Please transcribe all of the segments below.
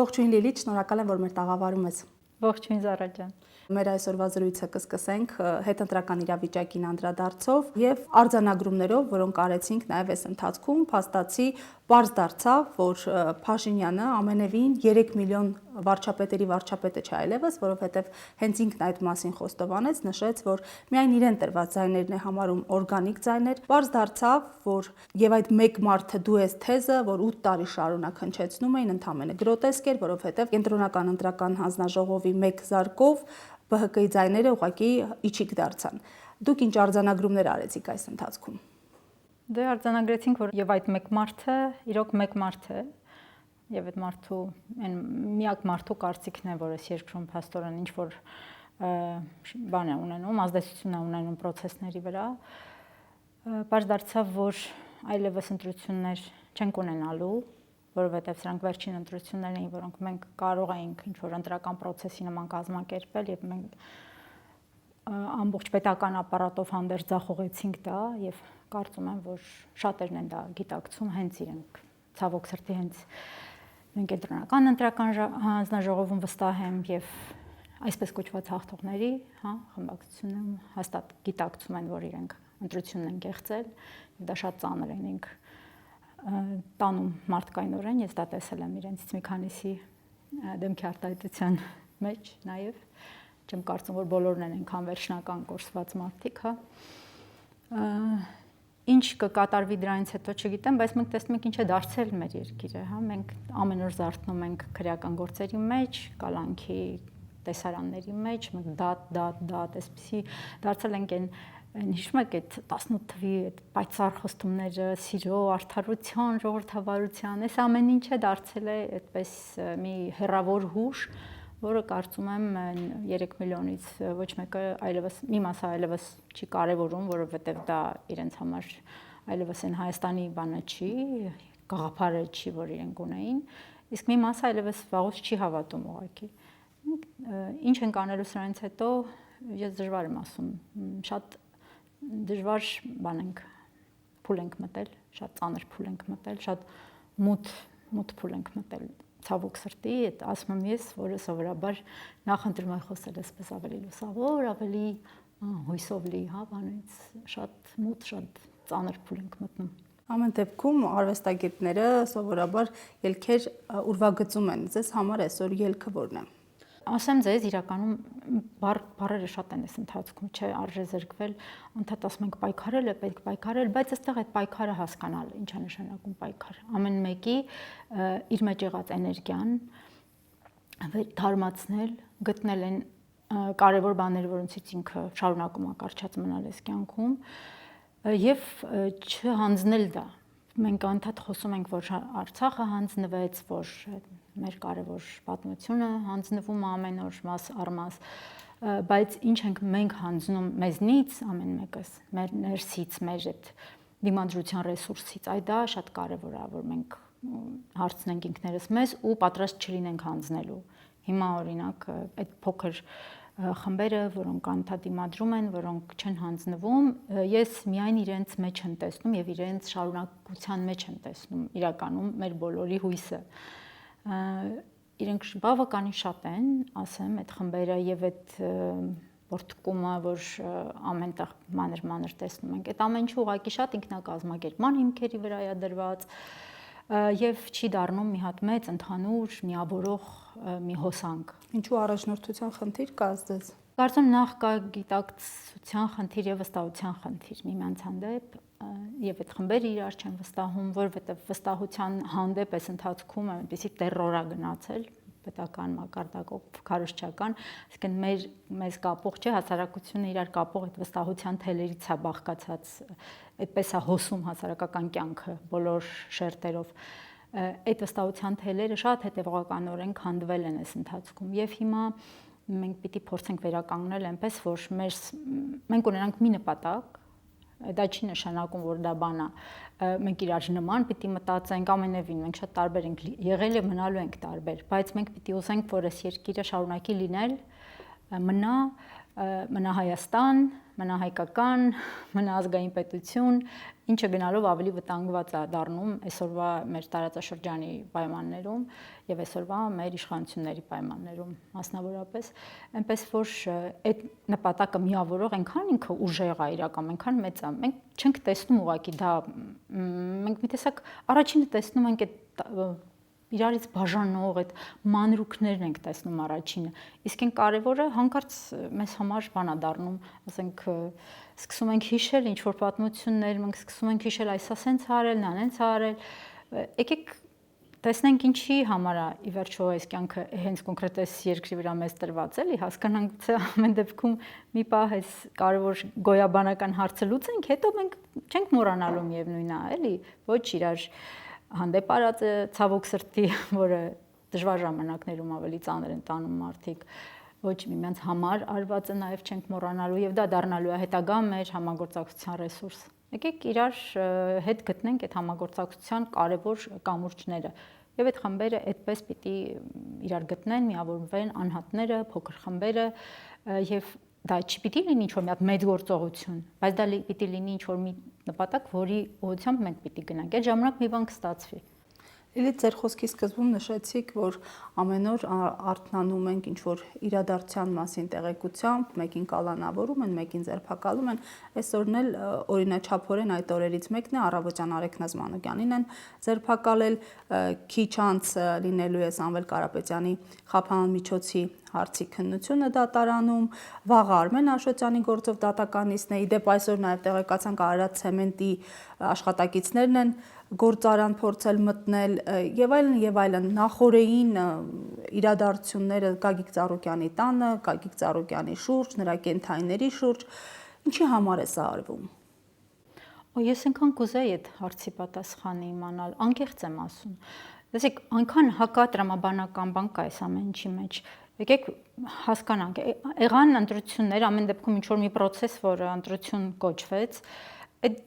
Ողջույն Լիլիթ, շնորհակալ եմ, որ մեր տաղավարում ես։ Ողջույն Զարա ջան։ Մեր այսօրվա զրույցը կսկսենք հետընտրական իրավիճակին անդրադարձով եւ արձանագրումներով, որոնք արեցինք նաեւ այս ընթացքում, փաստացի պարզ դարձավ, որ Փաշինյանը ամենևին 3 միլիոն վարչապետերի վարչապետը չէ այլևս, որովհետեւ հենց ինքն այդ մասին խոստովանեց, նշեց, որ միայն իրեն տրված ձայներն է համարում օրգանիկ ձայներ, պարզ դարձավ, որ եւ այդ մեկ մարդը դու ես թեզը, որ 8 տարի շարունակ հնչեցնում էին, ընդհանրապես գրոտեսկ էր, որովհետեւ կենտրոնական ընտրական հանձնաժողովի մեկ զարկով ԲՀԿ-ի ձայները ուղղակի իջիկ դարձան։ Դուք ինչ արձանագրումներ արեցիք այս ընթացքում։ Դե արձանագրեցինք, որ եւ այդ մեկ մարդը իրոք մեկ մարդ է, եւ այդ մարդու այն միակ մարդու կարծիքն է, որ այս երկրում փաստորեն ինչ որ բան է ունենում, ազդեցություն է ունենում process-ների վրա, բարձ դարձավ, որ այլևս ընտրություններ չենք ունենալու, որովհետև սրանք վերջին ընտրություններն էին, որոնք մենք կարող էինք ինչ որ ընտրական process-ի նման կազմակերպել եւ մենք ամբողջ պետական ապարատով հանդերձ ձախողեցինք դա եւ կարծում եմ, որ շատերն են դա գիտակցում, հենց իրենք ցավոք սրտի հենց մենք կենտրոնական ընտրական հանձնաժողովում վստահ եմ եւ այսպես կոչված հաղթողների, խմբակցությունում հաստատ գիտակցում են, որ իրենք ընտրությունն են կեղծել եւ դա շատ ծանր են ինք տանում մարդկայնորեն, ես դա տեսել եմ իրենցից մի քանիսի դեմքի արտահայտության մեջ նաև, չեմ կարծում, որ բոլորն են այնքան վերջնական կորսված մարդիկ, ինչ կկատարվի դրանից հետո չգիտեմ, բայց մենք տեսնում ենք ինչ է դարձել մեր երկիրը, մենք ամեն օր զարթնում ենք քրեական գործերի մեջ, կալանքի տեսարանների մեջ, մենք դատ, այսպեսի դարձել ենք հիշում եք այդ 18 թվի այդ պայծառ խոստումները, սիրո, արդարության, ժողովրդավարության, այս ամեն ինչը դարձել է այդպես մի հեռավոր հուշ, որը կարծում եմ 3 միլիոնից ոչ մեկը այլևս մի մասը այլևս չի կարևորում, որովհետև դա իրենց համար այլևս այն Հայաստանի բանը չի, գաղափարը չի, որ իրենք ունեին, իսկ մի մասը այլևս վաղուց չի հավատում ուղղակի։ Ինչ ենք անելու սրանից հետո, ես դժվար եմ ասում, շատ դժվար բան ենք փուլ ենք մտել, շատ ծանր փուլ ենք մտել, շատ մութ փուլ ենք մտել, ցավոք սրտի, այդ ասում եմ ես, որը սովորաբար նախընտրում եմ խոսել այսպես ավելի լուսավոր, ավելի հույսով լի, բանից, շատ մութ, շատ ծանր փուլ ենք մտնում։ Ամեն դեպքում արվեստագետները սովորաբար ելքեր ուրվագծում են, ձեզ համար այսօր ելքը որն է։ Ասեմ ձեզ, իրականում բառերը շատ են այս ընթացքում, չէ, արժե զրկվել, ընդհանուր ասում ենք պայքարել է, պետք պայքարել, բայց այստեղ այդ պայքարը հասկանալ, ինչ է նշանակում պայքար։ Ամեն մեկի իր մեջ եղած էներգիան թարմացնել, գտնել են կարևոր բաներ, որոնցից ինքը շարունակում ակարչած մնալ այս կյանքում եւ չհանձնել դա։ Մենք անդադ խոսում ենք, որ Արցախը հանձնվեց, որ մեր կարևոր պատմությունը հանձնվում ամեն օր մաս առ մաս, բայց ինչ ենք մենք հանձնում մեզնից ամեն մեկս, մեր ներսից, մեր այդ դիմադրության ռեսուրսից, այդ դա շատ կարևոր է, որ մենք հարցնենք ինքներս մեզ ու պատրաստ չլինենք հանձնելու։ Հիմա օրինակ այդ փոքր խմբերը, որոնք անդադիմադրում են, որոնք չեն հանձնվում, ես միայն իրենց մեջ եմ տեսնում եւ իրենց շարունակության մեջ եմ տեսնում իրականում մեր բոլորի հույսը։ Իրենք բավականին շատ են, ասեմ, այդ խմբերը եւ այդ որտկումը, որ ամենտեղ մանր տեսնում ենք, այդ ամեն ինչը ուղղակի շատ ինքնակազմակերպման հիմքերի վրա է դրված եւ չի դառնում մի հատ մեծ ընդհանուր միավորող մի հոսանք։ Ինչու առաջնորդության խնդիր կա ձեզ։ Կարծում նախ կա գիտակցության խնդիր եւ վստահության խնդիր միմյանց հանդեպ եւ այդ խմբերը իրար չեն վստահում, որովհետեւ վստահության հանդեպ այս ընթացքում այնպեսի տերրոր է գնացել պետական մակարդակով քարոզչական, այսինքն մեզ կապող չէ հասարակությունը իրար կապող այդ վստահության թելերից է բաղկացած, այդպես է հոսում հասարակական կյանքը բոլոր շերտերով։ Այդ վստահության թելերը շատ հետևողականորեն քանդվել են այս ընթացքում եւ հիմա մենք պիտի փորձենք վերականգնել այնպես, որ մենք ունենանք մի նպատակ, դա չի նշանակում, որ դա բան է, մենք իրար նման պիտի մտածենք, ամենևին մենք շատ տարբեր ենք եղել եւ մնալու ենք տարբեր, բայց մենք պիտի ուզենք, որ այս երկիրը շարունակի լինել, մնա մնա Հայաստան, մնա հայկական, մնա ազգային պետություն, ինչը գնալով ավելի վտանգված է դառնում այսօրվա մեր տարածաշրջանի պայմաններում եւ այսօրվա մեր իշխանությունների պայմաններում մասնավորապես, այնպես որ այդ նպատակը միավորող այնքան ինքը ուժեղ է իրական, այնքան մեծ է, մենք չենք տեսնում ուղղակի դա, մենք մի տեսակ առաջինը տեսնում ենք այդ իրարից բաժանող այդ մանրուքներն ենք տեսնում առաջինը, իսկ այն կարևորը հանկարծ մեզ համար բանա դառնում, ասենք սկսում ենք հիշել ինչ որ պատմություններ, մենք սկսում ենք հիշել այսա սենց արել, նա նենց արել, եկեք տեսնենք ինչի համար է ի վերջո այս կյանքը հենց կոնկրետ այս երկրի վրա մեզ տրված էլի, հասկանանք թե ամեն դեպքում մի պահ այս կարևոր գոյաբանական հարցը լուծենք, հետո մենք չենք մոռանալու միևնույնն է, էլի, ոչ իրար հանդեպ արածը ցավոք սրտի, որը դժվար ժամանակներում ավելի ծանր են տանում մարդիկ, ոչ միմյանց համար արվածը նաև չենք մոռանալու եւ դա դառնալու է հետագա մեր համագործակցության ռեսուրս։ Եկեք իրար հետ գտնենք այդ համագործակցության կարևոր կամուրջները եւ այդ խմբերը այդպես պիտի իրար գտնեն, միավորվեն անհատները, փոքր խմբերը եւ դա չպիտի լինի ինչ-որ մի հատ մեծ գործողություն, բայց դա պիտի լինի ինչ-որ մի նպատակ, որի ուղղությամբ մենք պիտի գնանք։ Այդ ժամանակ մի բան կստացվի։ Լիլիթ, ձեր խոսքի սկզբում նշեցիք, որ ամեն օր արթնանում ենք ինչ-որ իրադարձության մասին տեղեկությամբ, մեկին կալանավորում են, մեկին ձերբակալում են։ Այսօրն էլ օրինաչափորեն այդ օրերից մեկն է առավոտյան Արեգ Նազմանոկյանին են ձերբակալել, քիչ անց լինելու է Սամվել Կարապետյանի խափանմիջոցի հարցի քննությունը դատարանում, վաղը Արմեն Աշոտյանի գործով դատականիցն է, իդեպ այսօր նաև տեղեկացանք Արարատ ցեմենտի աշխատակիցներն են գործարան փորձել մտնել եւ այլն նախորդային իրադարձությունները Գագիկ Ծառուկյանի տանը, Գագիկ Ծառուկյանի շուրջ, նրա կենթայիների շուրջ, ինչի համար է սա արվում։ Ես այնքան կուզեի այդ հարցի պատասխանը իմանալ, անկեղծ եմ ասում։ Տեսեք, այնքան հակատրամաբանական բան կա այս ամեն ինչի մեջ։ Եկեք հասկանանք, եղան ընտրություններ, ամեն դեպքում ինչ որ մի process, որը ընտրություն կոչվեց, այդ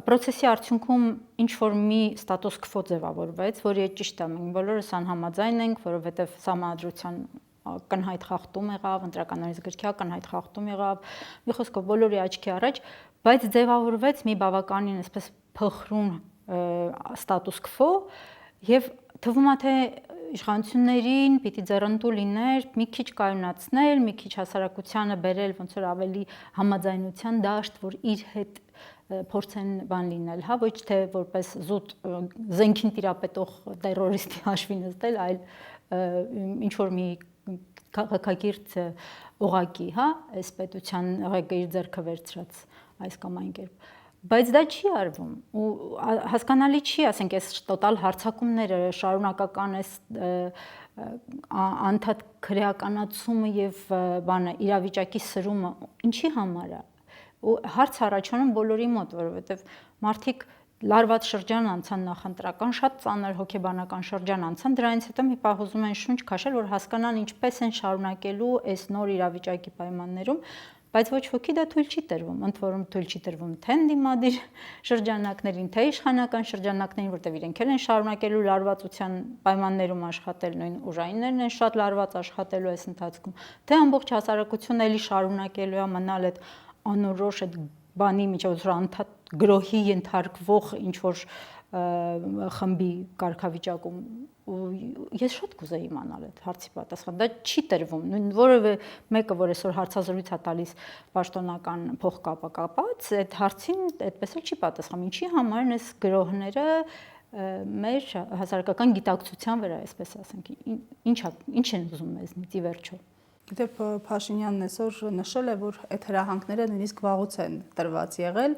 process-ի արդյունքում ինչ որ մի ստատուս քվո ձևավորվեց, որի է ճիշտ է, մենք բոլորս անհամաձայն ենք, որովհետև սահմանադրության կնհայտ խախտում եղավ, ընտրական օրենսգրքի կնհայտ խախտում եղավ, մի խոսքով բոլորի աչքի առաջ, բայց ձևավորվեց մի բավականին այսպես փխրուն ստատուս քվո եւ թվում է թե իշխանություններին պիտի ձեռնտու լիներ մի քիչ կայունացնել, մի քիչ հասարակությանը բերել ոնց որ ավելի համաձայնության դաշտ, որ իր հետ փորձեն բան լինել, հա, ոչ թե որպես զուտ զենքին տիրապետող terrorist-ի հաշվի նստել, այլ ինչ որ մի քաղաքակիրթ օղակի, հա, այս պետության ղեկը իր ձեռքը վերցրած այս կամ այն կերպ։ Բայց դա չի արվում ու հասկանալի չի, ասենք, այս տոտալ հարձակումները, շարունակական այս անդադ քրեականացումը եւ բանը իրավիճակի սրումը ինչի համար է։ Ու հարց առաջանում բոլորի մոտ, որովհետեւ մարդիկ լարված շրջան անցան նախընտրական, շատ ծանր հոգեբանական շրջան անցան, դրանից հետո մի պահ ուզում են շունչ քաշել, որ հասկանան ինչպես են շարունակելու այս նոր իրավիճակի պայմաններում, բայց ոչ ոքի դա թույլ չի տրվում, ընդ որում թույլ չի տրվում թե ընդդիմադիր շրջանակներին, թե իշխանական շրջանակներին, որտեղ իրենք են շարունակելու լարվածության պայմաններում աշխատել, նույն ուժայիններն են շատ լարված աշխատելու այս ընթացքում, թե ամբողջ հասարակությունն էլի շարունակելու է մնալ այդ անորոշ այդ բանի միջով անդադ գրոհի ենթարկվող ինչ որ խմբի կարգավիճակում ու ես շատ կուզեի իմանալ այդ հարցի պատասխանը, դա չի տրվում, նույն որևէ մեկը, որ այսօր հարցազրույց է տալիս պաշտոնական փոխկապակապած, այդ հարցին այդպես էլ չի պատասխանում, ինչի համար են այս գրոհները մեր հասարակական գիտակցության վրա, այսպես ասենք, ինչ են ուզում մեզնից ի վերջո։ Դեպ Փաշինյանն այսօր նշել է, որ այդ հրահանգները նույնիսկ վաղուց են տրված եղել,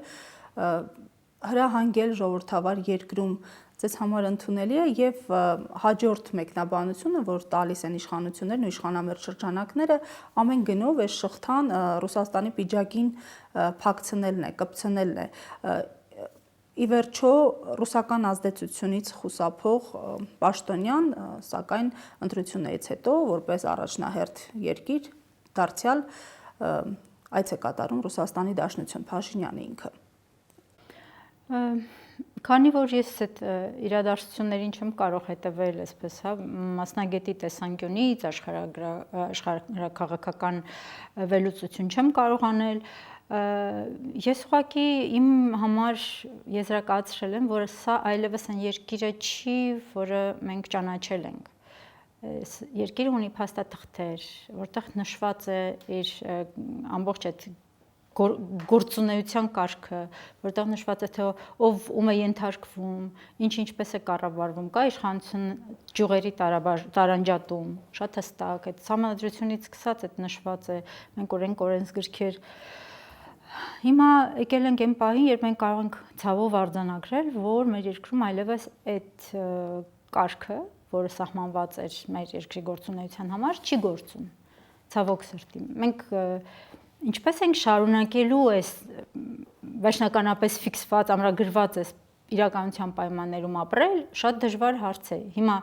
հրահանգել ժողովրդավար երկրում ձեզ համար ընդունելի է եւ հաջորդ մեկնաբանությունը, որ տալիս են իշխանություններն ու իշխանամերձ շրջանակները, ամեն գնով այս շղթան Ռուսաստանի պիջակին փակցնելն է, կպցնելն է։ Ի վերջո ռուսական ազդեցությունից խուսափող Պաշտոնյան, սակայն ընտրություններից հետո որպես առաջնահերթ երկիր դարձյալ այց է կատարում Ռուսաստանի Դաշնություն Փաշինյանը ինքը։ Քանի որ ես այդ իրադարձություններին չեմ կարող հետևել այսպես, հա, մասնագետի տեսանկյունից աշխարհաքաղաքական վերլուծություն չեմ կարող անել, ես ուղղակի իմ համար եզրակացրել եմ, որ սա այլևս այն երկիրը չի, որը մենք ճանաչել ենք։ Երկիրը ունի փաստաթղթեր, որտեղ նշված է իր ամբողջ այդ գործունեության կարգը, որտեղ նշված է թե ով ում է ենթարկվում, ինչպես է կառավարվում, կա իշխանություն ճյուղերի տարանջատում, շատ հստակ, այդ համանդրությունից սկսած այդ նշված է, մենք օրենսգրքեր։ Հիմա եկել ենք այն պահին, երբ մենք կարող ենք ցավով արձանագրել, որ մեր երկրում այլևս այդ կարգը, որը սահմանված էր մեր երկրի գործունեության համար, չի գործում։ Ցավոք սրտի։ Մենք ինչպես ենք շարունակելու այս վերջնականապես ֆիքսված, ամրագրված այս իրականության պայմաններում ապրել, շատ դժվար հարց է։ Հիմա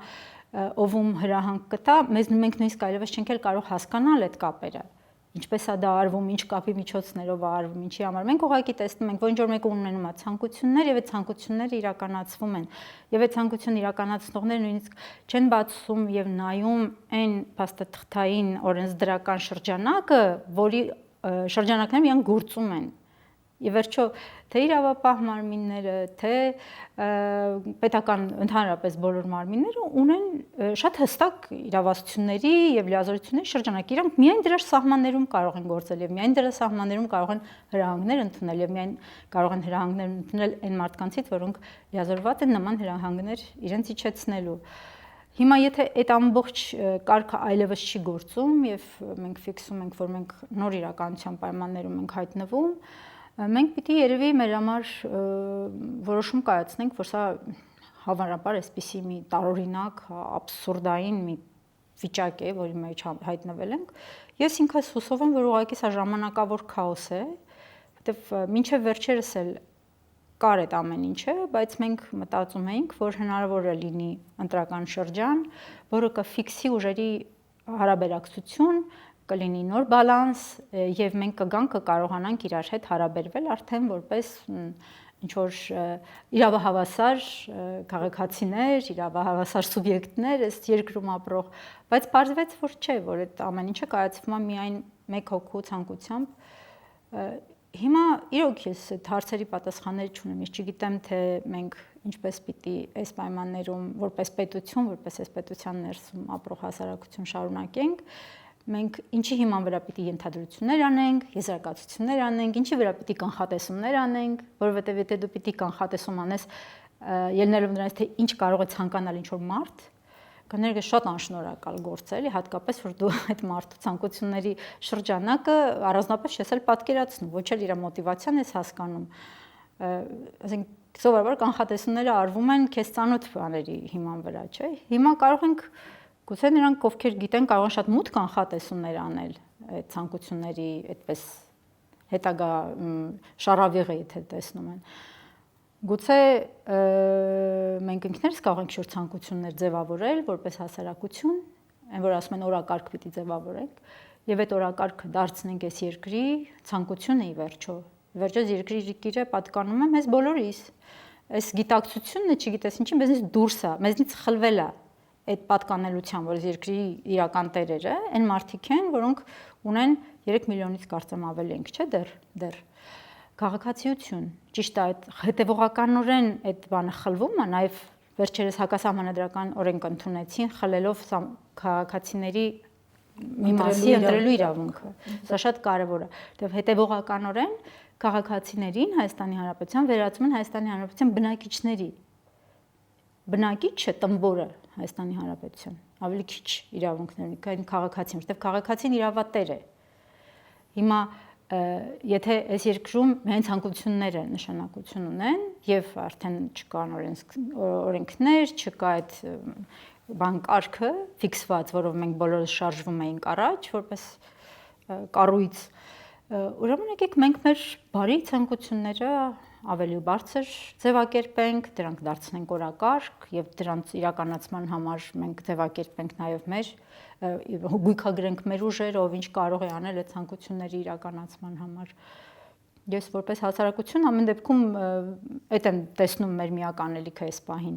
ով հրահանգ կտա, մենք նույնիսկ այլևս չենք կարող հասկանալ այդ կապերը։ Ինչպես է դա արվում, ինչ կապի միջոցներով է արվում, ինչի համար։ Մենք ուղղակի տեսնում ենք, որ ինչ որ մեկը ունենում է ցանկություններ եւ այդ ցանկությունները իրականացվում են։ Եվ այդ ցանկություն իրականացնողները նույնիսկ չեն բացում եւ նայում այն փաստաթղթային օրենսդրական շրջանակը, որի շրջանակներում իրենք գործում են։ Եվ վերջո թե իրավապահ մարմինները, թե պետական ընդհանրապես բոլոր մարմինները ունեն շատ հստակ իրավասությունների եւ լիազորությունների շրջանակ։ Իրանք միայն դրա սահմաններում կարող են գործել եւ միայն դրա սահմաններում կարող են հրահանգներ ընդունել եւ միայն կարող են հրահանգներ ընդունել այն մարդկանցից, որոնք լիազորված են նման հրահանգներ իրենց իջեցնելու։ Հիմա եթե այդ ամբողջ կարգը այլևս չի գործում եւ մենք ֆիքսում ենք, որ մենք նոր իրականության պայմաններում ենք հայտնվում, մենք պիտի երևի մեր համար որոշում կայացնենք, որ սա հավանաբար այսպիսի մի տարօրինակ, աբսուրդային մի վիճակ է, որի մեջ հայտնվել ենք։ Ես ինքս հուսով եմ, որ ուղղակի սա ժամանակավոր քաոս է, որտեվ մինչև վերջերս էլ կար այդ ամեն ինչը, բայց մենք մտածում էինք, որ հնարավոր է լինի ընտրական շրջան, որը կֆիքսի ուժերի հարաբերակցություն, կլինի նոր բալանս եւ մենք կկարողանանք իրար հետ հարաբերվել արդեն որպես ինչ որ իրավահավասար քաղաքացիներ, իրավահավասար սուբյեկտներ այս երկրում ապրող, բայց պարզվեց, որ չէ, որ այդ ամեն ինչը կայացվում է միայն մեկ հոգու ցանկությամբ։ Հիմա իրոք ես այդ հարցերի պատասխաններ չունեմ, ես չգիտեմ, թե մենք ինչպես պիտի այս պայմաններում որպես պետություն, որպես այս պետության ներսում ապրող հասարակություն շարունակենք, մենք ինչի հիման վրա պիտի ենթադրություններ անենք, եզրակացություններ անենք, ինչի վրա պիտի կանխատեսումներ անենք, որովհետև եթե դու պիտի կանխատեսում անես, ելնելով նրանից, թե ինչ կարող է ցանկանալ ինչ-որ մարդ, կներգես շատ անշնորհակալ գործ է, հատկապես որ դու այդ մարդու ցանկությունների շրջանակը առանձնապես չես էլ պատկերացնում, ոչ էլ իր մոտիվացիան ես հասկանում։ Ասենք սովորաբար կանխատեսումները արվում են քեզ ծանոթ բաների հիման վրա, չէ՞։ Հիմա կարող ենք գուցե նրանք, ովքեր գիտեն, կարող են շատ մութ կանխատեսումներ անել այդ ցանկությունների այդպես հետագա շարավիղը եթե տեսնում են։ Գուցե մենք ինքներս կարող ենք շուտ ցանկություններ ձևավորել որպես հասարակություն, այն որ ասում են օրակարգ պիտի ձևավորենք, եւ այդ օրակարգը դարձնենք այս երկրի ցանկությունը ի վերջո։ Վերջո երկրի պատկանում է մեզ բոլորիս։ Այս գիտակցությունը, չգիտես ինչի, մեզնից դուրս է, մեզնից խլվել է այդ պատկանելության, որ երկրի իրական տերերը, այն մարդիկ են, որոնք ունեն 3 միլիոնից կարծեմ ավելի ենք, չէ՞ դեռ քաղաքացիություն, ճիշտ է, այդ հետևողականորեն այդ բանը խլվում է, նաև վերջերս հակասահմանադրական օրենք ընդունեցին, խլելով քաղաքացիների մի մասի ընտրելու իրավունքը։ Սա շատ կարևոր է, որտեղ հետևողականորեն քաղաքացիներին Հայաստանի Հանրապետության վերածում են Հայաստանի Հանրապետության բնակիչների։ Բնակիչը տմբորը Հայաստանի Հանրապետության ավելի քիչ իրավունքներ ունի, քան քաղաքացին, որտեղ քաղաքացին իրավատեր է։ Հիմա եթե այս երկրում միայն ցանկությունները նշանակություն ունեն եւ արդեն չկան օրենքներ, չկա այդ բանկարկը ֆիքսված, որով մենք բոլորս շարժվում էինք առաջ, որպես կառույց, ուրեմն եկեք մենք մեր բարի ցանկությունները ավելի բարձր ձևակերպենք, դրանք դարձնենք օրակարգ եւ դրանց իրականացման համար մենք ձևակերպենք նաեւ մեր գույքագրենք մեր ուժերը, ով ինչ կարող է անել այդ ցանկությունների իրականացման համար։ Ես որպես հասարակություն ամեն դեպքում այդ եմ տեսնում մեր միակ անելիքը այս պահին։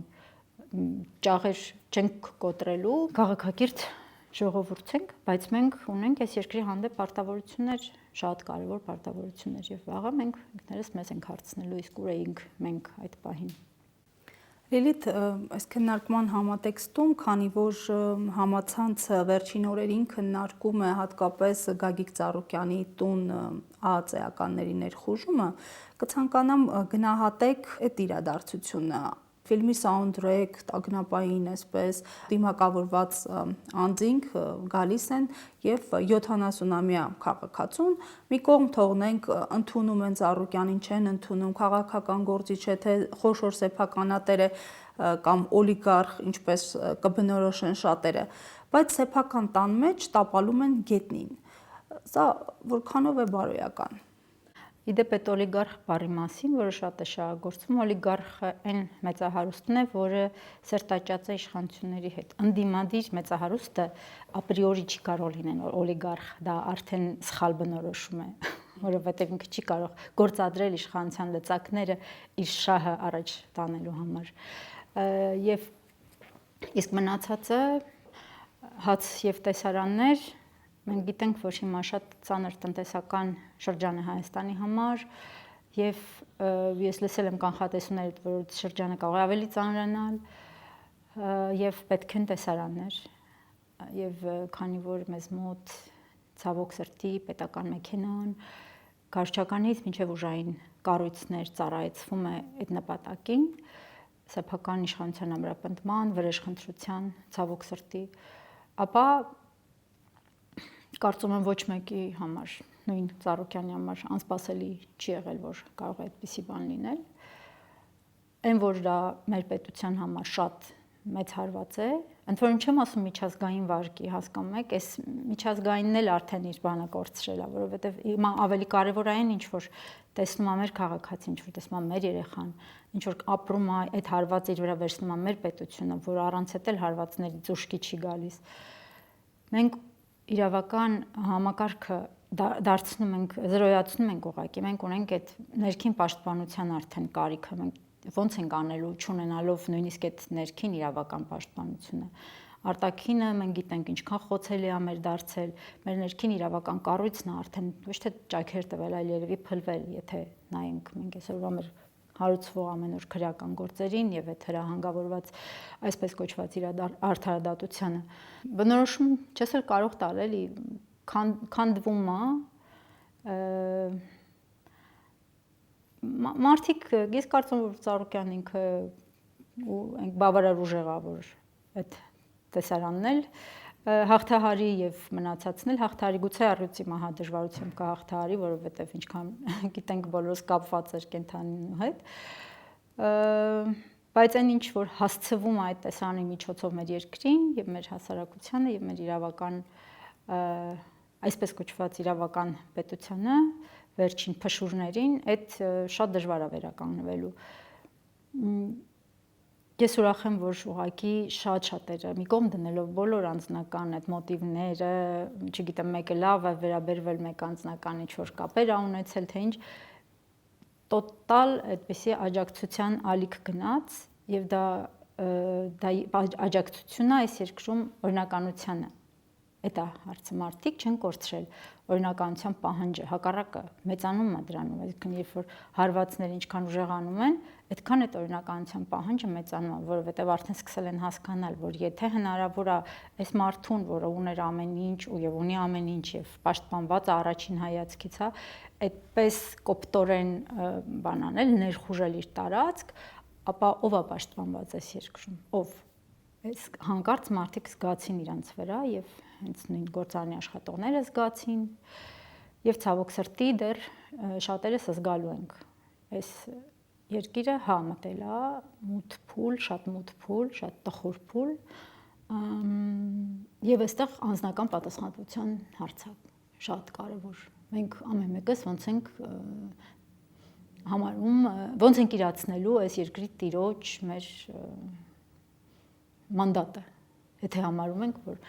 Ճաղեր չենք կոտրելու, քաղաքակիրթ ժողովուրդ ենք, բայց մենք ունենք այս երկրի հանդեպ պարտավորություններ, շատ կարևոր պարտավորություններ եւ վաղը մենք ինքներս մեզ ենք հարցնելու իսկ ուր էինք մենք այդ պահին։ Լիլիթ, այս քննարկման համատեքստում, քանի որ համացանցը վերջին օրերին քննարկում է հատկապես Գագիկ Ծառուկյանի տուն ԱԱԾ-ականների ներխուժումը, կցանկանամ գնահատեք այդ իրադարձությունը։ Ֆիլմի սաունդթրեք, տագնապային այսպես դիմակավորված անձինք գալիս են եւ 70-ամյա քաղաքացուն մի կողմ թողնենք ընդունում են Ծառուկյանին, չեն ընդունում, քաղաքական գործիչ է թե խոշոր սեփականատեր է կամ օլիգարխ, ինչպես կբնորոշեն շատերը, բայց սեփական տան մեջ տապալում են գետնին։ Սա որքանով է բարոյական։ Իդեպ այդ օլիգարխ բառի մասին, որը շատ է շահագործվում, օլիգարխը այն մեծահարուստն է, որը սերտաճած է իշխանությունների հետ։ Ընդդիմադիր մեծահարուստը ապրիորի չի կարող լինել օլիգարխ, դա արդեն սխալ բնորոշում է, որովհետև ինքը չի կարող գործադրել իշխանության լծակները իր շահը առաջ տանելու համար։ Եվ իսկ մնացածը հաց եւ տեսարաններ, մենք գիտենք, որ հիմա շատ ծանր տնտեսական շրջան է Հայաստանի համար եւ ես լսել եմ կանխատեսումներ, որ շրջանը կարող է ավելի ծանրանալ եւ պետք են տեսարաններ եւ քանի որ մեզ մոտ ցավոք սրտի պետական մեքենան կարճականից մինչեւ ուժային կառույցներ ծառայեցվում է այդ նպատակին, սեփական իշխանության ամրապնդման, վրեժխնդրության, ցավոք սրտի, ապա կարծում եմ ոչ մեկի համար, նույն Ծառուկյանի համար անսպասելի չի եղել, որ կարող է այդպիսի բան լինել։ Այն որ դա մեր պետության համար շատ մեծ հարված է, ընդ որում չեմ ասում միջազգային վարկի, հասկանում եք, այս միջազգայինն էլ արդեն իր բանը կորցրել է, որովհետև հիմա ավելի կարևոր է այն, ինչ որ տեսնում է մեր քաղաքացին, ինչ որ տեսնում է մեր երեխան, ինչ որ ապրում է այդ հարվածը իր վրա վերցնում է մեր պետությունը, որ առանց այդ էլ հարվածներից ուշքի չի գալիս։ Մենք իրավական համակարգը դարձնում ենք, զրոյացնում ենք ուղղակի, մենք ունենք այդ ներքին պաշտպանության արդեն կարիքը, մենք ոնց ենք անելու չունենալով նույնիսկ այդ ներքին իրավական պաշտպանությունը։ Արտաքինը մենք գիտենք ինչքան խոցելի է մեր դարձել, մեր ներքին իրավական կառույցն է արդեն ոչ թե ճայքեր տվել, այլ երևի փլվել, եթե նայենք մենք այսօրվա մեր հարուցվող ամենուր քրեական գործերին եւ այդ հրահանգավորված այսպես կոչված արդարադատությանը։ Բնորոշում չես էլ կարող տալ էլի քանդվում է մարդիկ, ես կարծում եմ որ Ծառուկյանն ինքը ու բավարար ուժեղ է որ այդ տեսարանն էլ հաղթահարի եւ մնացածն էլ հաղթահարի, գուցե առյուծի մահադժվարությամբ կհաղթահարի, որովհետեւ ինչքան գիտենք բոլորս կապված էր կենթանու հետ, բայց այն ինչ որ հասցվում է այդ տեսարանի միջոցով մեր երկրին եւ մեր հասարակությանը եւ մեր իրավական այսպես կոչված իրավական պետությանը վերջին փշուրներին, այդ շատ դժվար է վերականգնվելու։ Ես ուրախ եմ, որ ուղղակի շատ-շատերը մի կողմ դնելով բոլոր անձնական այդ մոտիվները, չգիտեմ, մեկը լավ է վերաբերվել, մեկ անձնական ինչ-որ կապեր ա ունեցել, թե ինչ, տոտալ այդպիսի աջակցության ալիք գնաց եւ դա աջակցությունն է այս երկրում օրինականությանը։ Այդ է հարցը, մարդիկ չեն կորցրել օրինականության պահանջը, հակառակը մեծանում է դրանում, այսինքն երբ որ հարվածները ինչքան ուժեղանում են, այդքան այդ օրինականության պահանջը մեծանում է, որովհետև արդեն սկսել են հասկանալ, որ եթե հնարավոր է այս մարդուն, որը ուներ ամեն ինչ եւ ունի ամեն ինչ եւ պաշտպանված է առաջին հայացքից, հա, այդպես կոպտորեն բան անել, ներխուժել իր տարածք, ապա ով է պաշտպանված այս երկրում, ով այս հանկարծ մարդիկ զգացին իրանց վրա եւ հենց նույն գործարանի աշխատողները զգացին եւ ցավոք սրտի դեռ շատերս զգալու ենք այս երկիրը համտել է մութ փուլ, շատ տխուր փուլ եւ այստեղ անձնական պատասխանատվության հարց է շատ կարեւոր։ Մենք ամեն մեկս ոնց ենք համարում, ոնց ենք իրացնելու այս երկրի տիրոջ մեր մանդատը, եթե համարում ենք, որ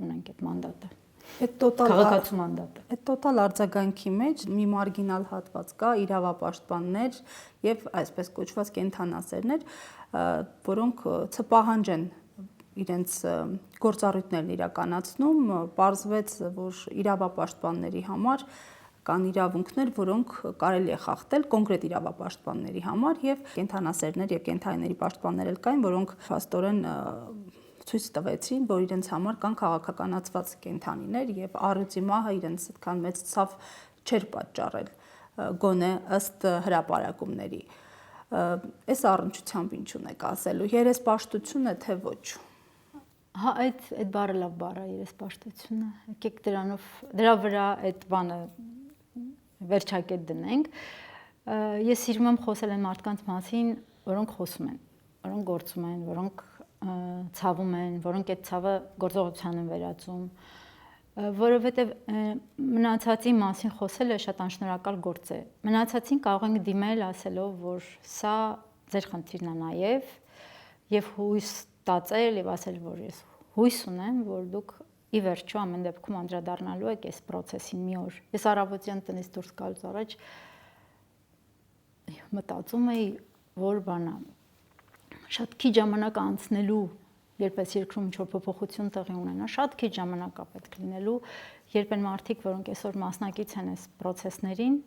ունենք այդ մանդատը։ Այդ տոտալ քաղաքացու մանդատը։ Այդ տոտալ արձագանքի մեջ մի մարգինալ հատված կա իրավապաշտպաններ եւ այսպես կոչված կենթանասերներ, որոնք չպահանջեն իրենց գործառույթներն իրականացնում, պարզվեց, որ իրավապաշտպանների համար կան իրավունքներ, որոնք կարելի է խախտել կոնկրետ իրավապաշտպանների համար եւ կենթանասերներ եւ կենթայիների պաշտպաններ էլ կային, որոնք փաստորեն ցույց տվեցին, որ իրենց համար կան քաղաքականացված կենթանիներ եւ առյուծի մահը իրենց այդքան մեծ ցավ չէր պատճառել գոնե ըստ հրապարակումների։ Այս առնչությամբ ինչ ունեք ասելու, երեսպաշտություն է թե ոչ։ Հա, այդ բառը լավ բառ է, երեսպաշտությունը։ Եկեք դրա վրա այդ բանը վերջակետ դնենք։ Ես սիրում եմ խոսել այն մարդկանց մասին, որոնք խոսում են, որոնք գործում են, որոնք ցավում են, որոնք այդ ցավը գործողության են վերածում, որովհետև մնացածի մասին խոսելը շատ անշնորհակալ գործ է։ Մնացածին կարող ենք դիմել ասելով, որ սա ձեր խնդիրն է նաև եւ հույս տածել եւ ասել, որ ես հույս ունեմ, որ դուք ի վերջո ամեն դեպքում անդրադառնալու եք այս process-ին մի օր։ Ես առավոտյան տնից դուրս գալուց առաջ մտածում էի, որ բանա շատ քիչ ժամանակ անցնելու, երբ այս երկրում ինչ-որ փոփոխություն տեղի ունենա, շատ քիչ ժամանակ է պետք լինելու, երբ են մարդիկ, որոնք այսօր մասնակից են այս process-ներին,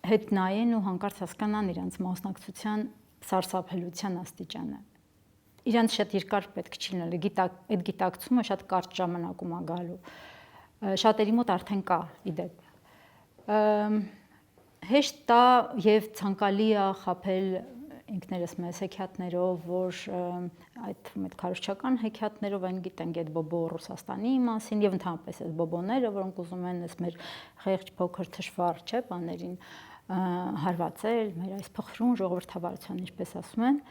հետ նայեն ու հանկարծ հասկանան իրենց մասնակցության սարսափելիության աստիճանը։ Իրանց շատ երկար պետք չի լինել, այդ գիտակցումը շատ կարճ ժամանակում է գալու։ Շատերի մոտ արդեն կա իդեպ։ Հեշտ է եւ ցանկալի է խաբել ինքներս մեզ հեքիաթներով, որ այդ քարոզչական հեքիաթներով այն գիտենք այդ բոբո Ռուսաստանի մասին եւ ընդհանրապես այդ բոբոները, որոնք ուզում են այս մեր խեղճ փոքր թշվառ չէ բաներին հարվածել, մեր այս փխրուն ժողովրդավարության, ինչպես ասում են,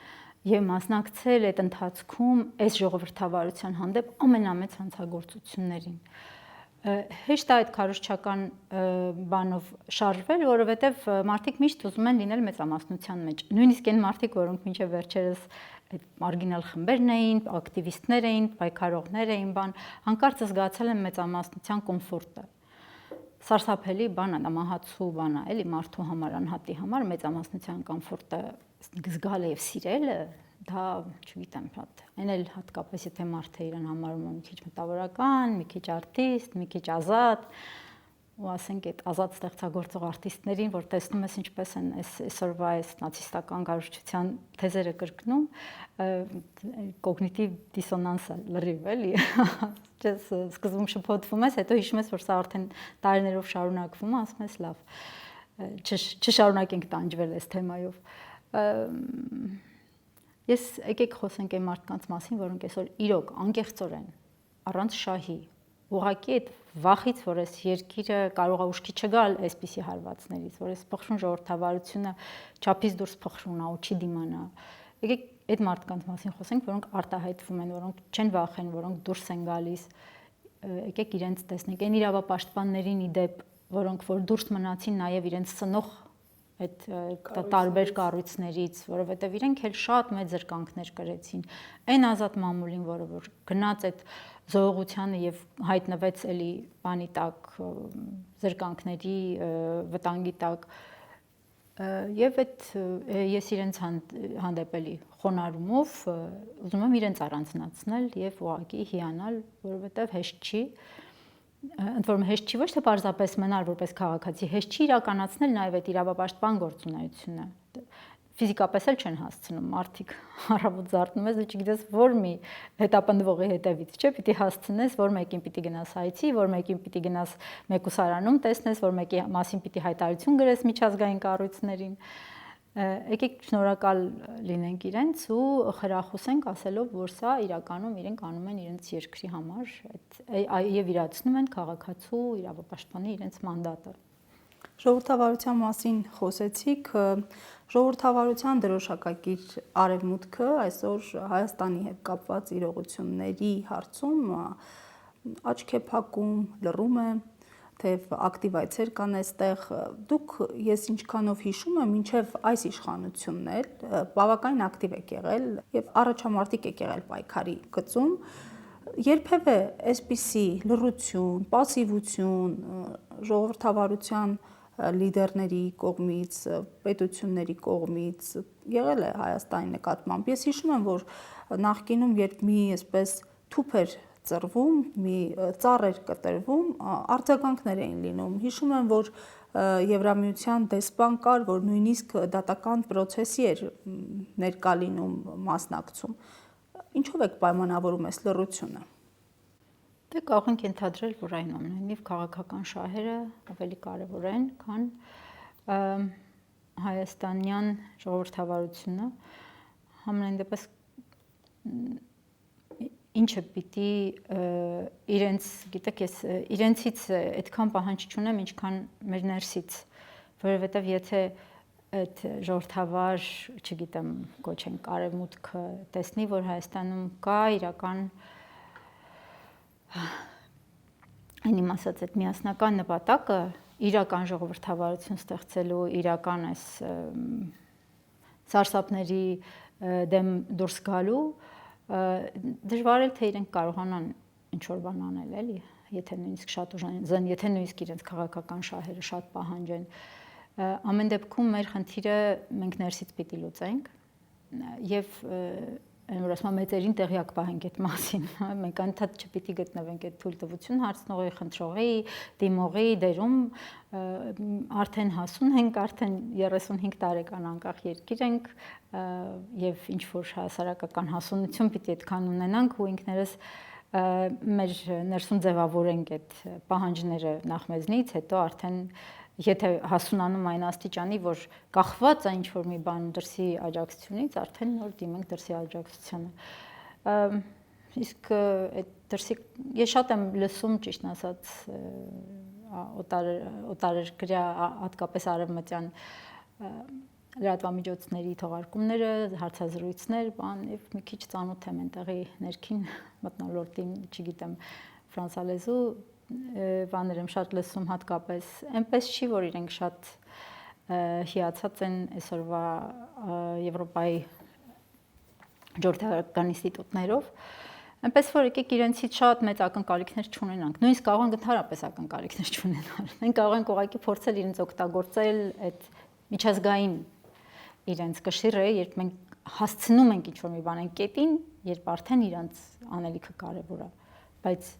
եւ մասնակցել այդ ընթացքում այս ժողովրդավարության հանդեպ ամենամեծ հանցագործություններին։ Հեշտ է այդ քարոզչական բանով շարժվել, որովհետեւ մարդիկ միշտ ուզում են լինել մեծամասնության մեջ։ Նույնիսկ այն մարդիկ, որոնք մինչև վերջերս այդ մարգինալ խմբերն էին, ակտիվիստներ էին, պայքարողներ էին, հանկարծ զգացել են մեծամասնության կոմֆորտը։ Սարսափելի բան է, մահացու բան է, էլի մարդու համար, անհատի համար մեծամասնության կոմֆորտը զգալը եւ սիրելը, դա, չգիտեմ, այն էլ հատկապես եթե մարդը իրեն համարում է մի քիչ մտավորական, մի քիչ արտիստ, մի քիչ ազատ, ու ասենք այդ ազատ ստեղծագործող արտիստներին, որ տեսնում ես ինչպես են այսօրվա այս նացիստական կառուցչության թեզերը կրկնում, կոգնիտիվ դիսոնանս է լրիվ, էլի։ Ես սկզբում շփոթվում ես, հետո հիշում ես, որ սա արդեն տարիներով շարունակվում է, ասում ես լավ, չշարունակենք տանջվել այս թեմայով։ Ես եկեք խոսենք այն մարդկանց մասին, որոնք այսօր իրոք անկեղծորեն, առանց շահի, ուղղակի այդ վախից, որ այս երկիրը կարող է ուշքի չգալ այսպիսի հարվածներից, որ այս փխրուն ժողովրդավարությունը չափից դուրս փխրուն է ու չի դիմանա։ Եկեք այդ մարդկանց մասին խոսենք, որոնք արտահայտվում են, որոնք չեն վախեն, որոնք դուրս են գալիս։ Եկեք իրենց տեսնենք, այն իրավապաշտպաններին իդեպ, որոնք որ դուրս մնացին նաև իրենց ծնող այդ տարբեր կառույցներից, որովհետև իրենք էլ շատ մեծ զրկանքներ կրեցին։ Այն ազատ մամուլին, որը որ գնաց այդ զողողությանը եւ հայտնվեց էլի բանի տակ, զրկանքների վտանգի տակ, եւ այդ ես իրենց հանդեպ էլի խոնարհումով ուզում եմ իրենց առանձնացնել եւ ուղղակի հիանալ, որովհետև հեշտ չի։ Ընդ որում հեշտ չի ոչ թե պարզապես մնալ որպես քաղաքացի, հեշտ չի իրականացնել նաև այդ իրավապաշտպան գործունեությունը։ Ֆիզիկապես էլ չեն հասցնում, մարդիկ առավոտ զարթնում ես, դու չգիտես որ մի հետապնդվողի հետևից, չէ՞, պիտի հասցնես, որ մեկին պիտի գնաս հայցի, որ մեկին պիտի գնաս մեկուսարանում տեսնես, որ մեկի մասին պիտի հայտարարություն գրես միջազգային կառույցներին։ Եկեք շնորհակալ լինենք իրենց ու խրախուսենք ասելով, որ սա իրականում իրենք անում են իրենց երկրի համար եւ իրացնում են քաղաքացու իրավապաշտպանի իրենց մանդատը։ Ժողովրդավարության մասին խոսեցիք, ժողովրդավարության դրոշակակիր արևմուտքը այսօր Հայաստանի հետ կապված իրողությունների հարցում աչք է փակում, լռում է, թեև ակտիվ այցեր կան այստեղ, դուք ես ինչքանով հիշում եմ, մինչև այս իշխանությունն էլ բավականին ակտիվ եք եղել եւ առաջամարտիկ եք եղել պայքարի գծում, Երբևէ այսպիսի լռություն, пассивություն ժողովրդավարության լիդերների կողմից, պետությունների կողմից եղել է Հայաստանի նկատմամբ։ Ես հիշում եմ, որ նախկինում, երբ մի այսպես թուփ էր ծռվում, մի ծառ էր կտրվում, արձագանքներ էին լինում։ Հիշում եմ, որ Եվրամիության դեսպան կար, որ նույնիսկ դատական process-ի էր ներկա լինում մասնակցում։ Ինչով եք պայմանավորում այս լռությունը։ Դե կարող ենք ենթադրել, որ այնուամենայնիվ քաղաքական շահերը ավելի կարևոր են, քան հայաստանյան ժողովրդավարությունը։ Համենայն դեպս ինչը պիտի իրենց, գիտեք, ես իրենցից այդքան պահանջ չունեմ, ինչքան մեր ներսից, որովհետև եթե այդ ժողովրդավար, չգիտեմ, կոչենք արևմուտքը տեսնի, որ Հայաստանում կա իրական այն իմ ասած այդ միասնական նպատակը, իրական ժողովրդավարություն ստեղծելու, իրական այս սարսափների դեմ դուրս գալու, դժվար է թե իրենք կարողանան ինչ-որ բան անել, էլի, եթե նույնիսկ շատ ուժան, եթե նույնիսկ իրենց քաղաքական շահերը շատ պահանջեն։ Ամեն դեպքում մեր խնդիրը մենք ներսից պիտի լուծենք եւ այն որ ասում եմ մեծերին տեղյակ պահենք այդ մասին, մենք անընդհատ չպիտի գտնվենք այդ թույլտվություն հարցնողի, խնդրողի, դիմողի դերում, արդեն հասուն ենք, արդեն 35 տարեկան անկախ երկիր ենք եւ ինչ որ հասարակական հասունություն պիտի այդքան ունենանք ու ինքներս մեր ներսում ձևավորենք այդ պահանջները նախ մեզնից, հետո արդեն եթե հասունանում այն աստիճանի, որ կախված է ինչ-որ մի բան դրսի աջակցությունից, արդեն նոր դիմենք դրսի աջակցությանը։ Իսկ այդ դրսի ես շատ եմ լսում, ճիշտն ասած, օտարերկրյա, հատկապես արևմտյան լրատվամիջոցների թողարկումները, հարցազրույցներ, բան, եւ մի քիչ ծանոթ եմ այնտեղի ներքին մթնոլորտին, չգիտեմ, ֆրանսալեզու բաներ եմ շատ լսում հատկապես, այնպես չի, որ իրենք շատ հիացած են այսօրվա Եվրոպայի ժողովրդական ինստիտուտներով, այնպես որ եկեք իրենցից շատ մեծ ակնկալիքներ չունենանք, նույնիսկ կարող ենք ընդհանրապես ակնկալիքներ չունենալ, մենք կարող ենք ուղղակի փորձել իրենց օգտագործել այդ միջազգային իրենց կշիռը, երբ մենք հասցնում ենք ինչ-որ մի բան այն կետին, երբ արդեն իրենց անելիքը կարևոր է, բայց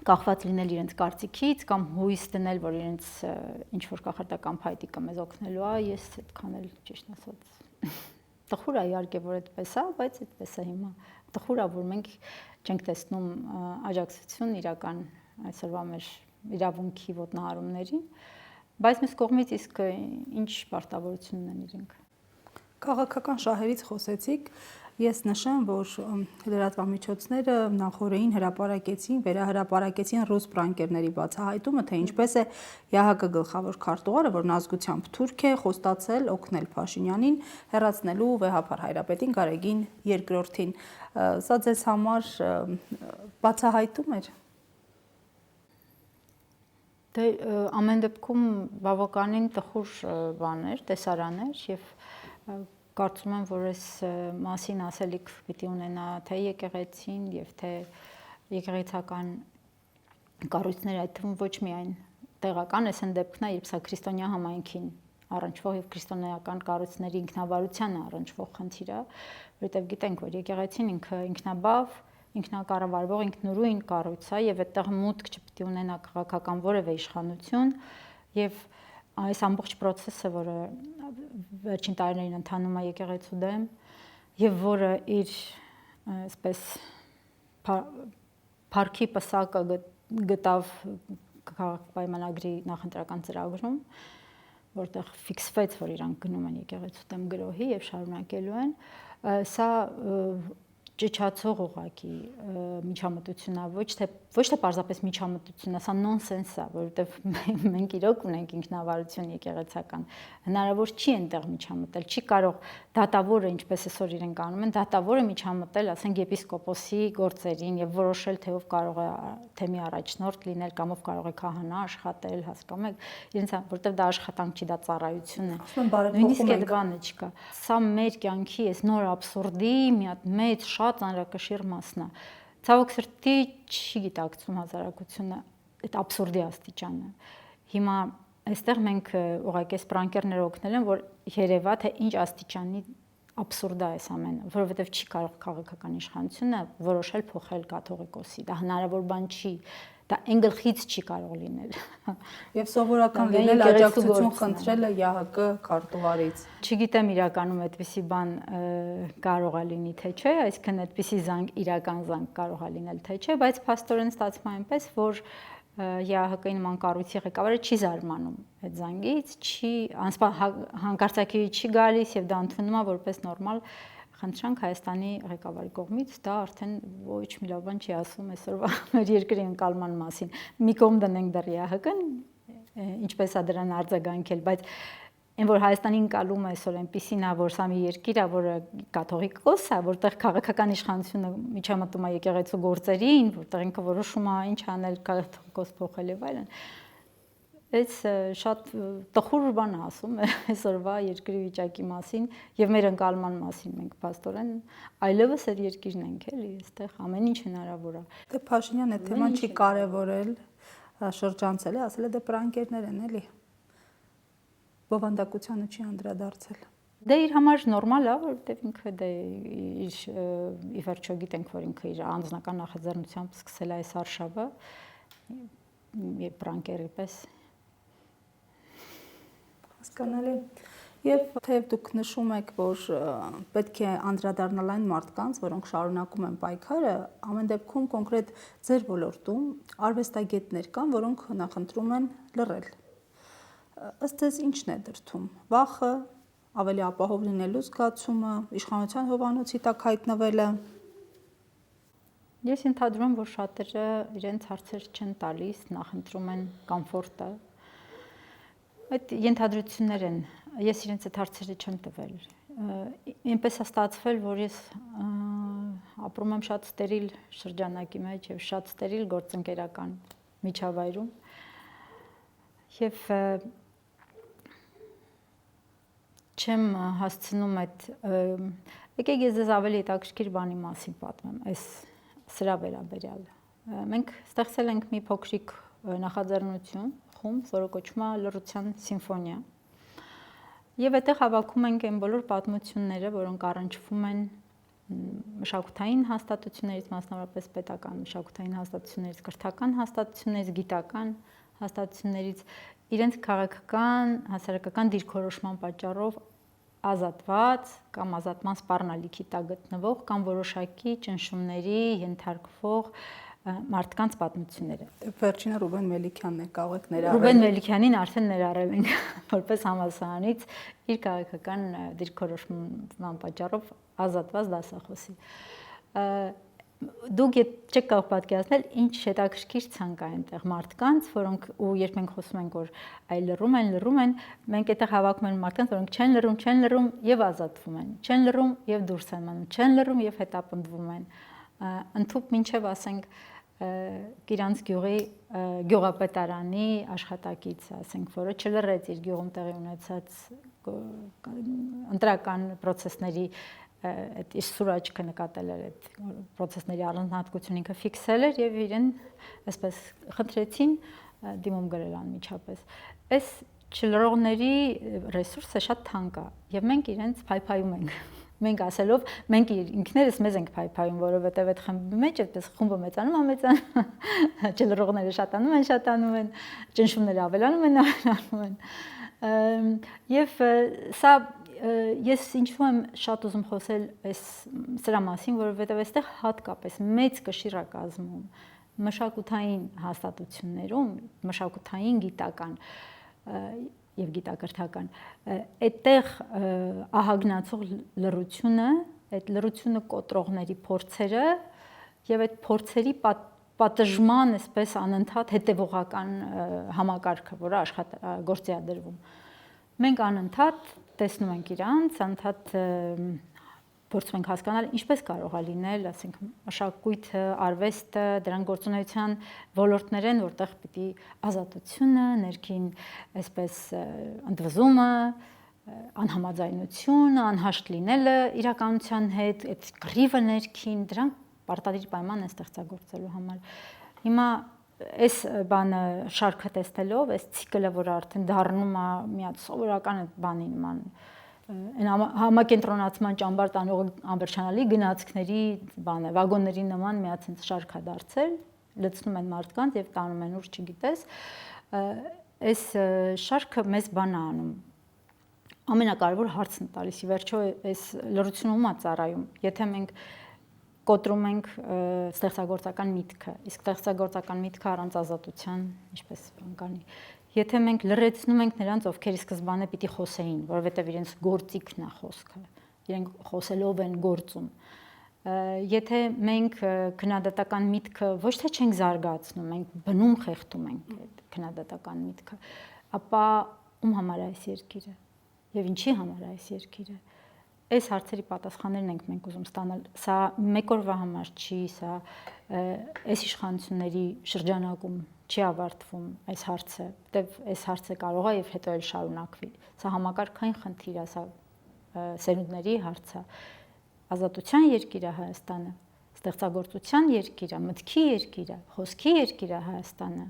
կախված լինել իրենց կարծիքից կամ հույս դնել, որ իրենց ինչ-որ կախարդական փայտիկը մեզ օգնելու է, ես այդքան էլ ճիշտ ասած տխուր է իհարկե, որ այդպես է, բայց այդպես է հիմա։ Տխուր է, որ մենք չենք տեսնում աջակցություն իրական այսօրվա մեր իրավունքի ոտնահարումներին, բայց մյուս կողմից իսկ ինչ պարտավորություն ունեն իրենք։ Քաղաքական շահերից խոսեցիք, ես նշեմ, որ լրատվամիջոցները նախորդին հրապարակեցին, վերահրապարակեցին ռուս պրանկերների բացահայտումը, թե ինչպես է ՀՀԿ գլխավոր քարտուղարը, որն ազգությամբ թուրք է, խոստացել օգնել Փաշինյանին հեռացնելու վեհափար հայրապետին Գարեգին II-ին։ Սա ձեզ համար բացահայտում էր։ Դե ամեն դեպքում բավականին տխուր բաներ, տեսարաներ եւ կարծում եմ, որ այս մասին ասելիք պիտի ունենա թե եկեղեցին եւ թե եկեղեցական կառույցները, այդ թվում ոչ միայն տեղական, այս են դեպքն է, երբ սա քրիստոնյա համայնքին առնչվող եւ քրիստոնեական կառույցների ինքնավարությանը առնչվող խնդիր է, որովհետեւ գիտենք, որ եկեղեցին ինքը ինքնաբավ, ինքնակառավարվող ինքնուրույն կառույց է եւ այդտեղ մուտք չպիտի ունենա քաղաքական որևէ իշխանություն եւ այս ամբողջ process-ը, որը վերջին տարիներին ընթանում է եկեղեցու դեմ եւ որը իր այսպես փառքի պսակը գտավ քաղաք պայմանագրի նախընտրական ծրագրում, որտեղ ֆիքսվեց, որ իրանք գնում են եկեղեցու դեմ գրոհի եւ շարունակելու են, սա ճիչացող ուղղակի միջամտությունն է, ոչ թե պարզապես միջամտությունն է, սա նոնսենս է, որովհետև մենք իրոք ունենք ինքնավարություն եկեղեցական, հնարավոր չի այնտեղ միջամտել, չի կարող դատավորը, ինչպես այսօր իրենք անում են, դատավորը միջամտել, ասենք եպիսկոպոսի գործերին եւ որոշել, թե ով կարող է թեմի առաջնորդ լինել կամ ով կարող է քահանա աշխատել, հասկանում եք, իրենց որովհետև դա աշխատանք չի, դա ծառայություն է։ Նույնիսկ այդ բանը չկա։ Սա մեր կյանքի այս նոր աբսուրդի մի հատ մեծ շատ շատ ծանրակշիռ մասն է։ Ցավոք սրտի չի գիտակցում հասարակությունը այդ абսուրդի աստիճանը։ Հիմա այստեղ մենք ուղղակի սպրանկերներ օգնել են, որ երևա թե ինչ աստիճանի абսուրդ է այս ամենը, որովհետև չի կարող քաղաքական իշխանությունը որոշել փոխել կաթողիկոսի։ Դա հնարավոր բան չի։ Դա այն գլխից չի կարող լինել։ Եվ սովորական լինել աջակցություն խնդրելը ՀՀԿ քարտուղարից։ Չգիտեմ իրականում այդպիսի բան կարող է լինի թե չէ, այսինքն այդպիսի զանգ իրական զանգ կարող է լինել թե չէ, բայց փաստորեն ստացվում է այնպես, որ ՀՀԿ-ի նման կառույցի ղեկավարը չի զարմանում այդ զանգից, չի հանկարծակի չի գալիս եւ դա ընդունում է որպես նորմալ խնդրանք Հայաստանի ղեկավարի կողմից, դա արդեն ոչ մի լավ բան չի ասում այսօրվա մեր երկրի ընկալման մասին։ Մի կողմ դնենք դեռ ՀՀԿ-ն, ինչպես է դրան արձագանքել, բայց այն որ Հայաստանի ընկալումը այսօր այնպեսին է, որ սա մի երկիր է, որը կաթողիկոս է, որտեղ քաղաքական իշխանությունը միջամտում է եկեղեցու գործերին, որտեղ ինքը որոշում է ինչ անել, կաթողիկոս փոխել եւ այլն։ Այս շատ տխուր բան է ասում այսօրվա երկրի վիճակի մասին եւ մեր ընկալման մասին մենք փաստորեն այլևս այդ երկիրն ենք էլի, այստեղ ամեն ինչ հնարավոր է։ Դե Փաշինյանը այդ թեման չի կարևորել, շրջանցել է, ասել է դե պրանկերներ են էլի։ Բովանդակությանը չի անդրադարձել։ Դե իր համար նորմալ է, որովհետեւ ինքը դե ի վերջո գիտենք, որ ինքը իր անձնական նախաձեռնությամբ սկսել է այս արշավը եւ պրանկերի պես հասկանալի։ Եվ թեև դուք նշում եք, որ պետք է անդրադառնալ այն մարդկանց, որոնք շարունակում են պայքարը, ամեն դեպքում կոնկրետ ձեր ոլորտում արվեստագետներ կան, որոնք նախընտրում են լռել։ Ըստ ձեզ ինչն է դրդում։ Վախը, ավելի ապահով լինելու զգացումը, իշխանության հովանոցի տակ հայտնվելը։ Ես ենթադրում եմ, որ շատերը իրենց հարցեր չեն տալիս, նախընտրում են կոմֆորտը։ Այդ ենթադրություններ են, ես իրենց այդ հարցերը չեմ տվել։ Այնպես է ստացվել, որ ես ապրում եմ շատ ստերիլ շրջանակի մեջ եւ շատ ստերիլ գործընկերական միջավայրում։ Եվ չեմ հասցնում այդ եկեք ես ձեզ ավելի հետաքրքիր բանի մասին պատմեմ, այս սրա վերաբերյալ։ Մենք ստեղծել ենք մի փոքրիկ նախաձեռնություն, խումբ, որը կոչվում է Լռության սիմֆոնիա։ Եվ այդտեղ հավաքում ենք այն բոլոր պատմությունները, որոնք առնչվում են մշակութային հաստատություններից, մասնավորապես պետական մշակութային հաստատություններից, կրթական հաստատություններից, գիտական հաստատություններից, իրենց քաղաքական, հասարակական դիրքորոշման պատճառով ազատված կամ ազատման սպառնալիքի տակ գտնվող կամ որոշակի ճնշումների ենթարկվող մարդկանց պատմությունները։ Վերջինը Ռուբեն Մելիքյանն է, կարող եք ներառել։ Ռուբեն Մելիքյանին արդեն ներառել ենք որպես համալսարանից իր քաղաքական դիրքորոշման պատճառով ազատված դասախոսի։ Դուք չեք կարող պատկերացնել ինչ հետաքրքիր ցանկ է այնտեղ մարդկանց, որոնք ու երբ մենք խոսում ենք որ այ լռում են, մենք այդտեղ հավաքում ենք մարդկանց, որոնք չեն լռում եւ ազատվում են, չեն լռում եւ դուրս են մնում, չեն լռում եւ հետապնդվում են։ Ընդհանուր մինչեւ ասենք Գիրանց գյուղի գյուղապետարանի աշխատակից, ասենք, որը չլռեց իր գյուղում տեղի ունեցած ընտրական process-ների այդ իր սուրաճքը նկատել էր այդ process-ների առանձնահատկությունը ինքը ֆիքսել էր եւ իրեն այսպես խնդրեցին դիմում գրել անմիջապես։ Այս չլռողների ռեսուրսը շատ թանկ է եւ մենք իրենց փայփայում ենք։ Մենք ասելով, մենք ինքներս մեզ ենք փայփայում, որովհետև այդ խմբի մեջ այդպես խումբը մեծանում է, չլռողները շատանում են, ճնշումները ավելանում են։ Եվ սա ես ինչու եմ շատ ուզում խոսել սրա մասին, որովհետև այստեղ հատկապես մեծ կշիռ է կազմում մշակութային հաստատություններում, մշակութային գիտական եւ գիտակրթական այդտեղ ահագնացող լռությունը, այդ լռությունը կոտրողների փորձերը եւ այդ փորձերի պատժման այսպես անընդհատ հետեւողական համակարգը, որը գործի է դրվում։ Մենք անընդհատ տեսնում ենք իրանց, անընդհատ փորձում ենք հասկանալ ինչպես կարող է լինել, ասենք, մշակույթը, արվեստը, դրանք գործունեության ոլորտներ են, որտեղ պիտի ազատությունը, ներքին այսպես ընդվզումը, անհամաձայնությունը, անհաշտ լինելը իրականության հետ, այդ կռիվը ներքին, դրանք պարտադիր պայման են ստեղծագործելու համար։ Հիմա այս բանը շարքը տեսնելով, այս ցիկլը, որ արդեն դառնում է մի հատ սովորական բանի նման, այն համակենտրոնացման ճամբար տանող անվերջանալի գնացքների բանը, վագոնների նման մի հատ շարք է դարձել, լցնում են մարդկանց եւ տանում են ուր չգիտես, այս շարքը մեզ բան է անում։ Ամենակարևոր հարցն է տալիս, ի վերջո այս լրությունը ում է ծառայում։ Եթե մենք կոտրում ենք ստեղծագործական միտքը, իսկ ստեղծագործական միտքը առանց ազատության, ինչպես բան կանի։ Եթե մենք լրացնում ենք նրանց, ովքեր ի սկզբանե պիտի խոսեին, որովհետև իրենց գործիքն է խոսքը, իրենք խոսելով են գործում։ Եթե մենք քննադատական միտքը ոչ թե չենք զարգացնում, մենք բնում խեղդում ենք այդ քննադատական միտքը, ապա ում համար է այս երկիրը եւ ինչի համար է այս երկիրը։ Այս հարցերի պատասխաններն ենք մենք ուզում ստանալ։ Սա մեկ օրվա համար չի, սա այս իշխանությունների շրջանակում չի ավարտվում այս հարցը, որտեվ այս հարցը կարող է եւ հետո էլ շարունակվի։ Սա համակարգային խնդիր է, սա սերունդների հարց է։ Ազատության երկիր է Հայաստանը, ստեղծագործության երկիր է, մտքի երկիր է, խոսքի երկիր է Հայաստանը,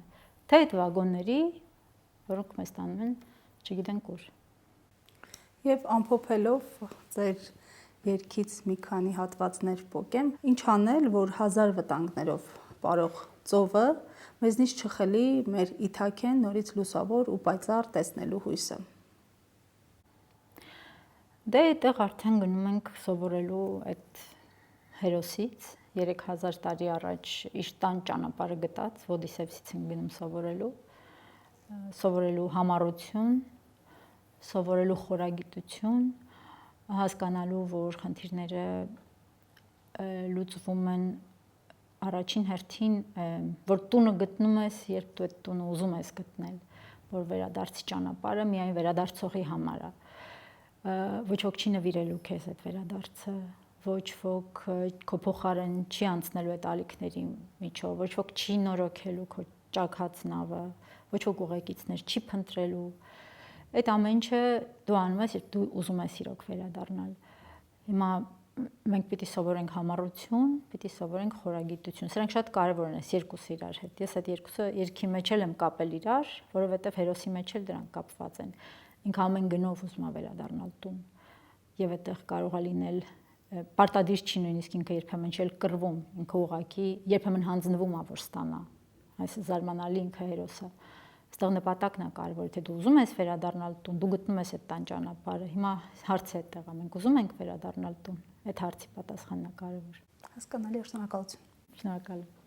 թե այդ վագոնների, որոնք մեզ տանում են, չգիտենք ուր։ Եվ ամփոփելով ձեր երկից մի քանի հատվածներ պոկեմ, ինչ անել, որ հազար վտանգներով պարող ծովը մեզնից չխլի մեր իթաքեն նորից լուսավոր ու պայծառ տեսնելու հույսը։ Դե այդտեղ արդեն գնում ենք սովորելու այդ հերոսից 3000 տարի առաջ Իշտան ճանապարհը գտած Ոդիսևսից ենք գնում սովորելու համառություն, սովորելու խորագիտություն, հասկանալու, որ խնդիրները լուծվում են առաջին հերթին, որ տունը գտնում ես, երբ դու այդ տունը ուզում ես գտնել, որ վերադարձի ճանապարհը միայն վերադարձողի համար է։ Ոչ ոք չի նվիրելու քեզ այդ վերադարձը, ոչ ոք քո փոխարեն չի անցնելու այդ ալիքների միջով, ոչ ոք չի նորոգելու քո ճաքած նավը, ոչ ոք ուղեկիցներ չի փնտրելու։ Այդ ամեն ինչը դու անում ես, երբ դու ուզում ես իրոք վերադառնալ։ Հիմա մենք պիտի սովորենք համառություն, պիտի սովորենք խորագիտություն։ Սրանք շատ կարևոր են, այս երկուսը իրար հետ։ Ես այդ երկուսը երկի մեջ եմ կապել իրար, որովհետև հերոսի մեջ էլ դրանք կապված են։ Ինքը ամեն գնով ուզում է վերադառնալ տուն։ Եվ այդտեղ կարող է լինել պարտադիր չի նույնիսկ ինքը երբեմն չէլ կռվում, ինքը ուղղակի երբեմն հանձնվում է որ ստանա։ Այս զարմանալի ինքը հերոսը։ Այստեղ նպատակն է կարևոր, թե դու ուզում ես վերադառնալ տուն, դու գտնում ես այդ տան ճանապարհը։ Հիմա հարցը այդտեղ է, մենք ուզում ենք վերադառնալ տուն։ Այդ հարցի պատասխանն է կարևոր։ Հասկանալի, շնորհակալություն։ Շնորհակալ եմ։